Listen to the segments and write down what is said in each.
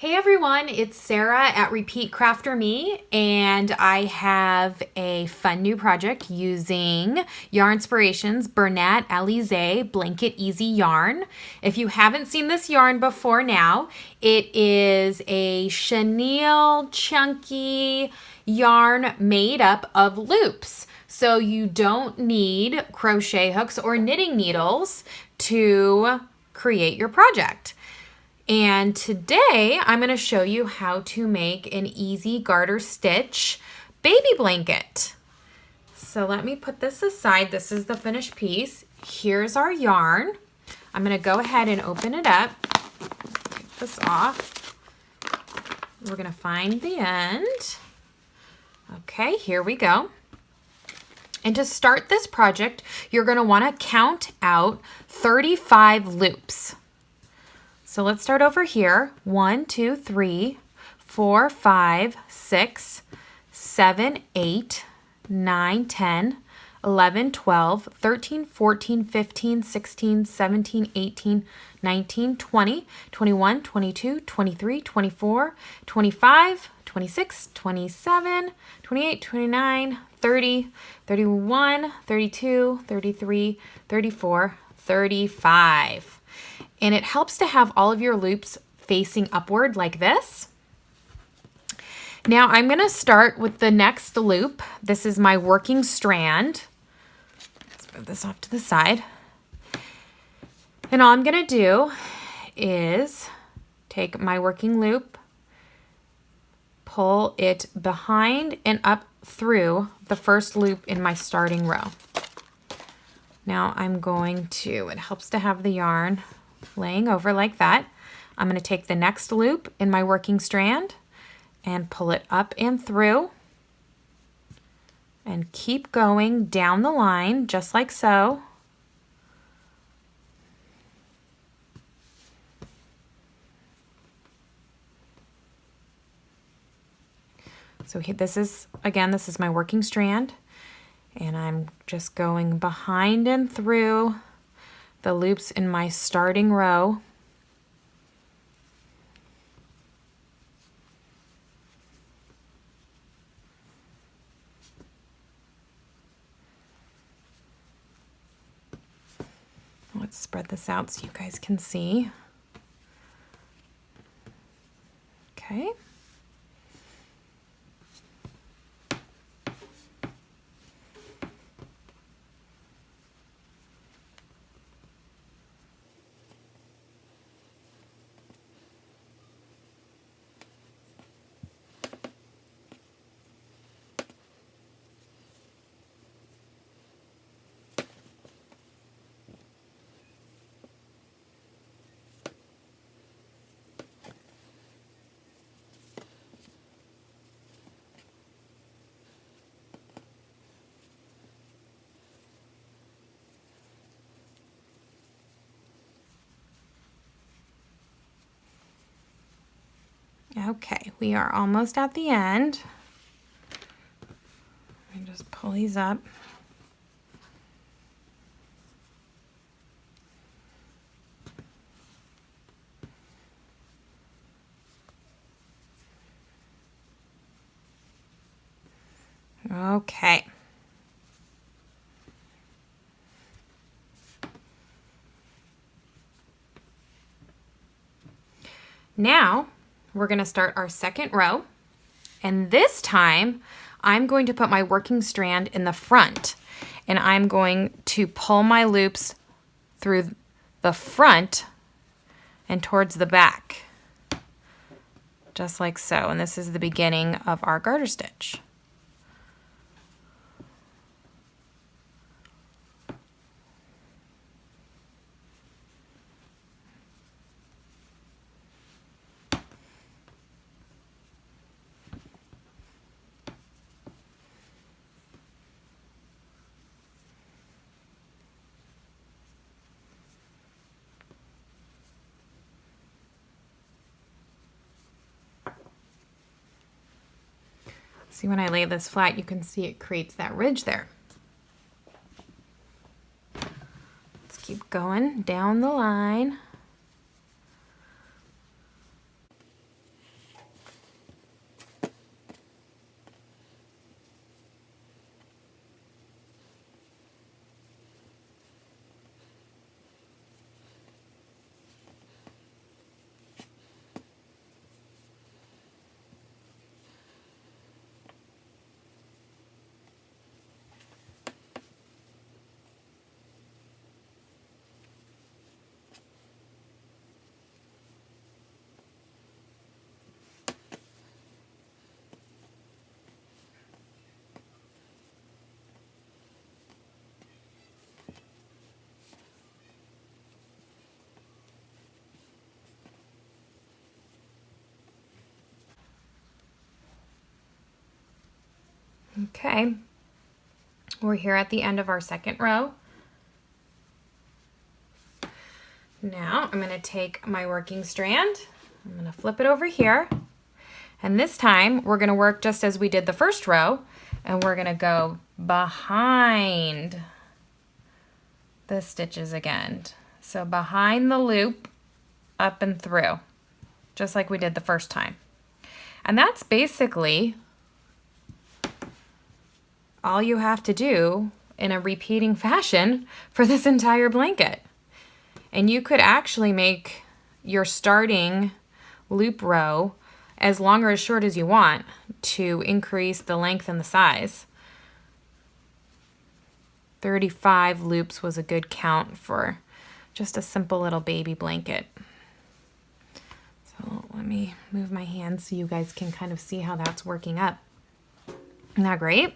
Hey everyone, it's Sarah at Repeat Crafter Me, and I have a fun new project using Yarnspirations Bernat Alize Blanket Easy Yarn. If you haven't seen this yarn before now, it is a chenille chunky yarn made up of loops. So you don't need crochet hooks or knitting needles to create your project. And today I'm going to show you how to make an easy garter stitch baby blanket. So let me put this aside. This is the finished piece. Here's our yarn. I'm going to go ahead and open it up. Take this off. We're going to find the end. Okay, here we go. And to start this project, you're going to want to count out 35 loops. So let's start over here. 1, 2, 3, 4, 5, 6, 7, 8, 9, 10, 11, 12, 13, 14, 15, 16, 17, 18, 19, 20, 21, 22, 23, 24, 25, 26, 27, 28, 29, 30, 31, 32, 33, 34, 35. And it helps to have all of your loops facing upward like this. Now I'm going to start with the next loop. This is my working strand. Let's move this off to the side. And all I'm going to do is take my working loop, pull it behind and up through the first loop in my starting row. Now I'm going to, it helps to have the yarn laying over like that. I'm going to take the next loop in my working strand and pull it up and through and keep going down the line just like so. So this is, again, this is my working strand, and I'm just going behind and through the loops in my starting row. Let's spread this out so you guys can see. Okay. Okay, we are almost at the end. Let me just pull these up. Okay. Now, we're going to start our second row, and this time I'm going to put my working strand in the front, and I'm going to pull my loops through the front and towards the back, just like so. And this is the beginning of our garter stitch. See, when I lay this flat, you can see it creates that ridge there. Let's keep going down the line. Okay, we're here at the end of our second row. Now I'm going to take my working strand, I'm going to flip it over here, and this time we're going to work just as we did the first row, and we're going to go behind the stitches again. So behind the loop, up and through, just like we did the first time. And that's basically all you have to do in a repeating fashion for this entire blanket. And you could actually make your starting loop row as long or as short as you want to increase the length and the size. 35 loops was a good count for just a simple little baby blanket. So let me move my hands so you guys can kind of see how that's working up. Isn't that great?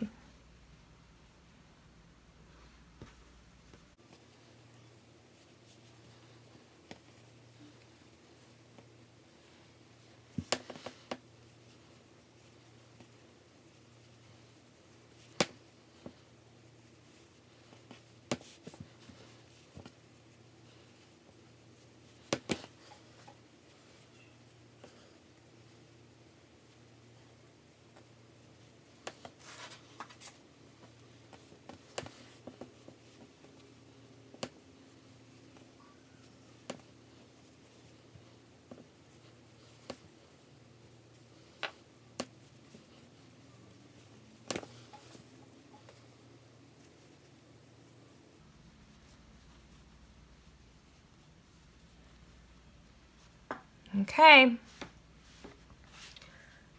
Okay.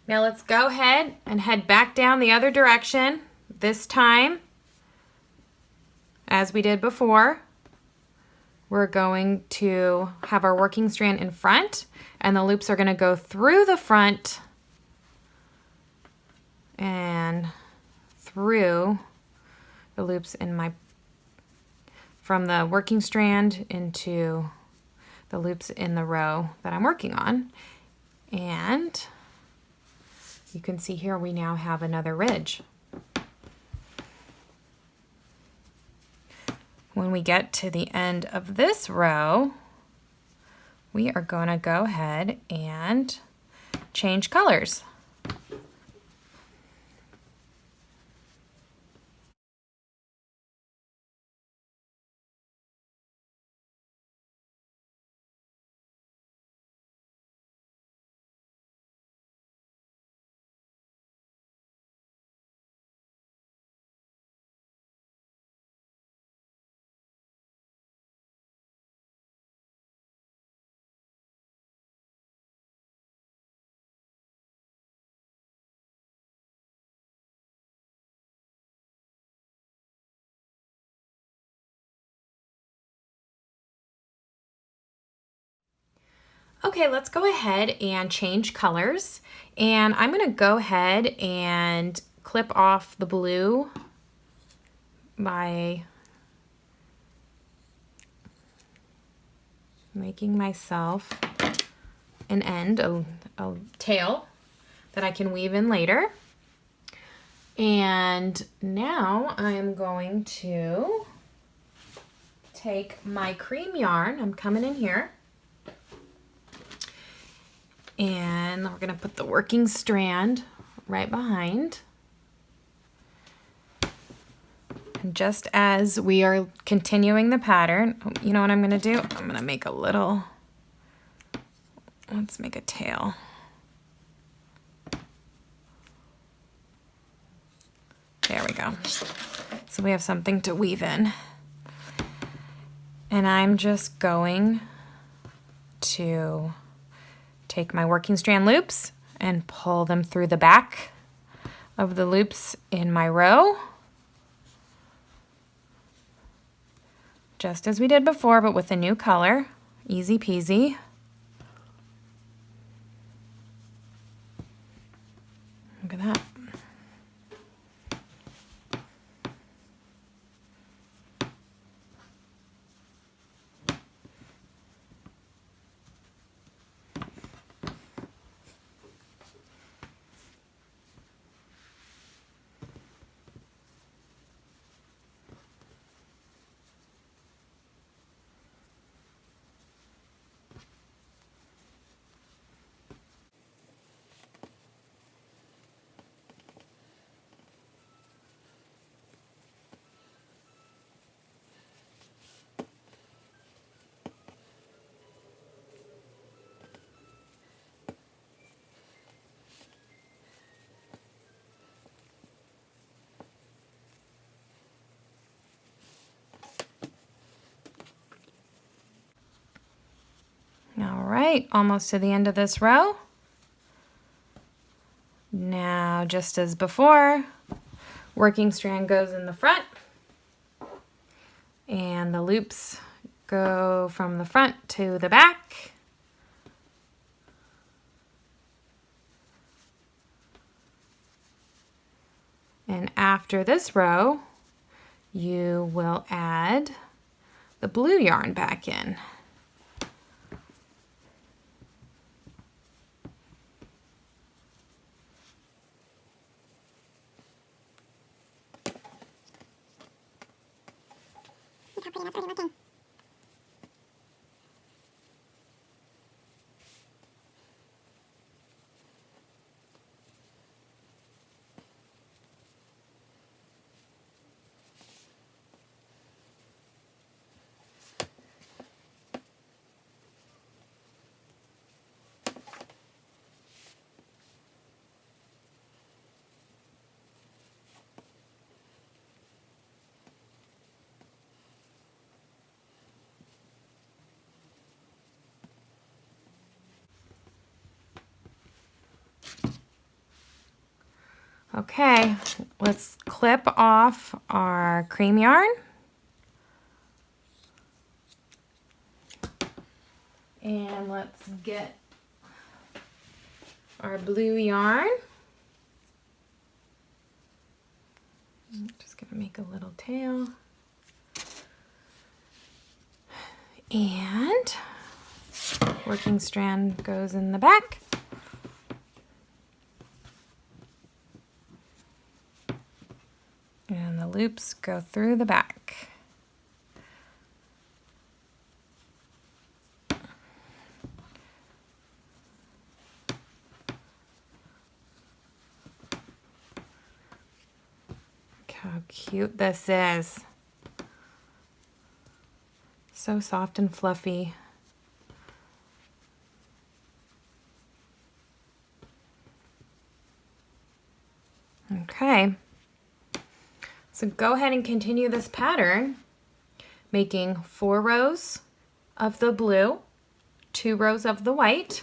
Now let's go ahead and head back down the other direction. This time, as we did before, we're going to have our working strand in front, and the loops are going to go through the front and through the loops in my, from the working strand into the loops in the row that I'm working on. And you can see here we now have another ridge. When we get to the end of this row, we are going to go ahead and change colors. Okay, let's go ahead and change colors. And I'm going to go ahead and clip off the blue by making myself an end, a tail that I can weave in later. And now I'm going to take my cream yarn. I'm coming in here. And we're going to put the working strand right behind. And just as we are continuing the pattern, you know what I'm going to do? I'm going to make a little, let's make a tail. There we go. So we have something to weave in. And I'm just going to take my working strand loops and pull them through the back of the loops in my row. Just as we did before, but with a new color. Easy peasy. Look at that. right, almost to the end of this row. Now, just as before, working strand goes in the front, and the loops go from the front to the back. And after this row, you will add the blue yarn back in. Look how pretty that's already looking. Okay, let's clip off our cream yarn. And let's get our blue yarn. I'm just gonna make a little tail. And working strand goes in the back. And the loops go through the back. Look how cute this is. So soft and fluffy. Okay. So go ahead and continue this pattern, making 4 rows of the blue, 2 rows of the white,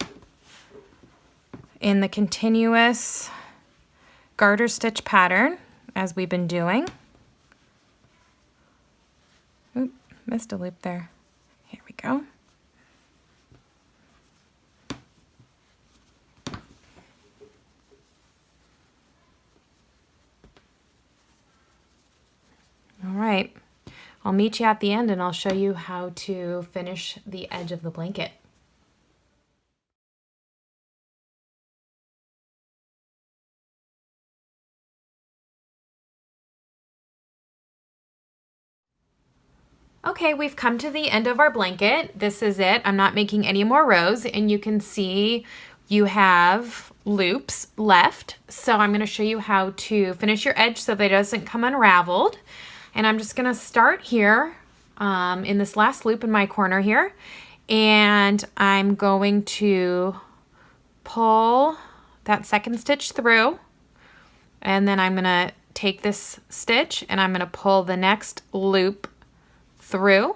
in the continuous garter stitch pattern as we've been doing. Oop, missed a loop there. Here we go. All right, I'll meet you at the end and I'll show you how to finish the edge of the blanket. Okay, we've come to the end of our blanket. This is it. I'm not making any more rows, and you can see you have loops left. So I'm going to show you how to finish your edge so that it doesn't come unraveled. And I'm just going to start here in this last loop in my corner here, and I'm going to pull that second stitch through, and then I'm going to take this stitch and I'm going to pull the next loop through,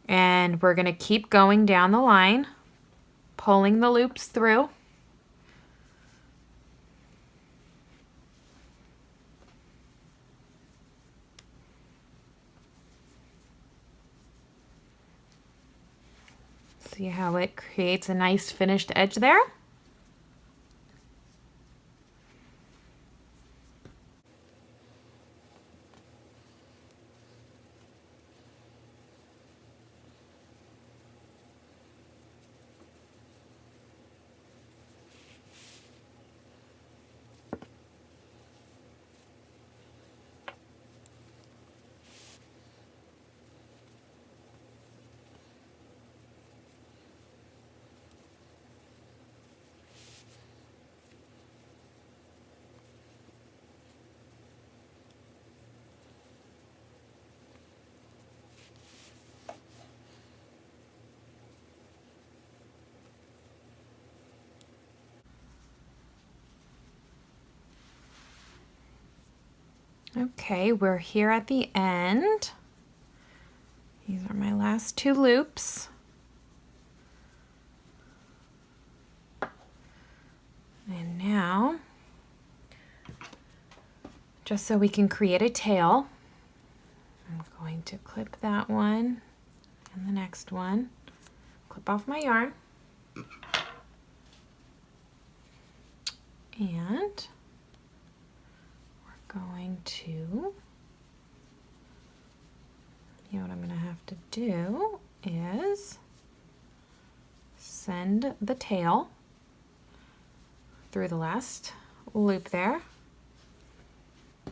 and we're going to keep going down the line, pulling the loops through. See how it creates a nice finished edge there? Okay, we're here at the end. These are my last 2 loops. just so we can create a tail. I'm going to clip that one and the next one. Clip off my yarn. And we're going to, what I'm going to have to do is send the tail through the last loop there.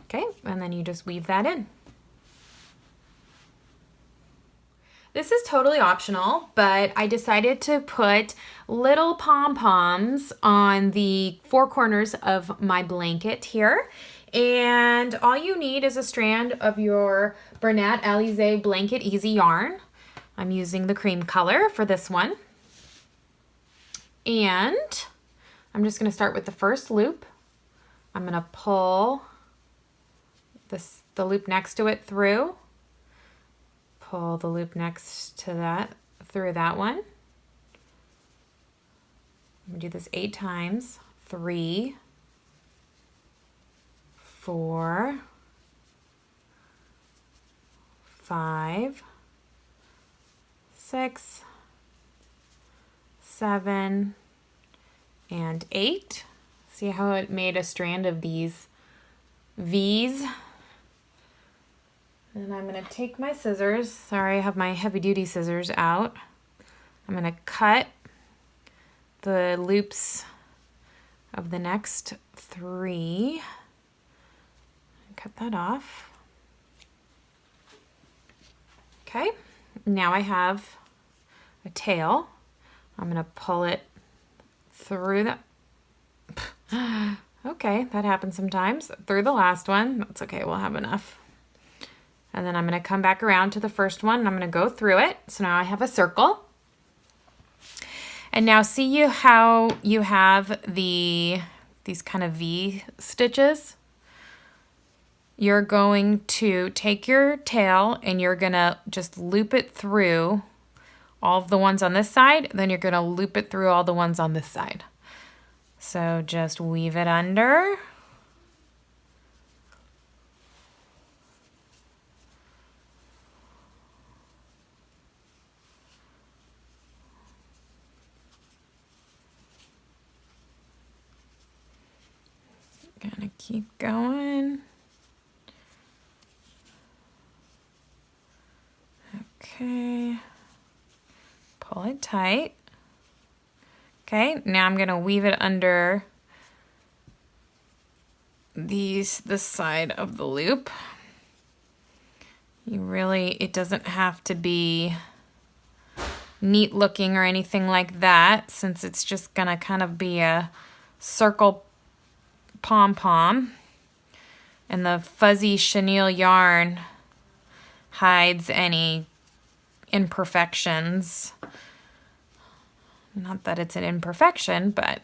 Okay, and then you just weave that in. This is totally optional, but I decided to put little pom-poms on the four corners of my blanket here. And all you need is a strand of your Bernat Alize Blanket Easy yarn. I'm using the cream color for this one. And I'm just going to start with the first loop. I'm going to pull the loop next to it through. Pull the loop next to that through that one. I'm going to do this 8 times. 3, 4, 5, 6, 7, and 8. See how it made a strand of these V's? And I'm going to take my scissors. Sorry, I have my heavy duty scissors out. I'm going to cut the loops of the next 3. Cut that off. Okay, now I have a tail. I'm going to pull it through the... Okay, that happens sometimes. Through the last one. That's okay, we'll have enough. And then I'm going to come back around to the first one and I'm going to go through it. So now I have a circle. And now see how you have these kind of V stitches? You're going to take your tail and you're going to just loop it through all of the ones on this side. Then you're going to loop it through all the ones on this side. So just weave it under. Gonna keep going. Okay. Pull it tight. Okay, now I'm gonna weave it under this side of the loop. It doesn't have to be neat looking or anything like that, since it's just gonna kind of be a circle pom-pom, and the fuzzy chenille yarn hides any imperfections. Not that it's an imperfection, but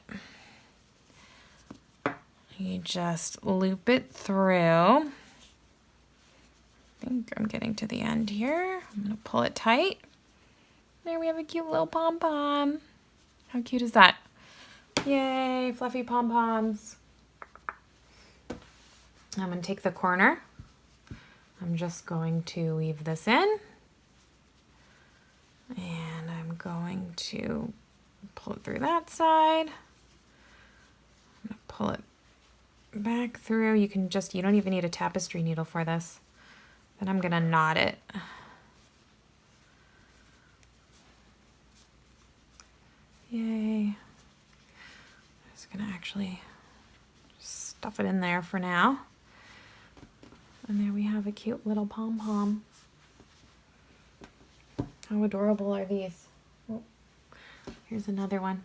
you just loop it through. I think I'm getting to the end here. I'm gonna pull it tight. There we have a cute little pom-pom. How cute is that? Yay, fluffy pom-poms. I'm going to take the corner. I'm just going to weave this in. And I'm going to pull it through that side. I'm going to pull it back through. You don't even need a tapestry needle for this. Then I'm going to knot it. Yay. I'm just going to actually stuff it in there for now. And there we have a cute little pom-pom. How adorable are these? Oh, here's another one.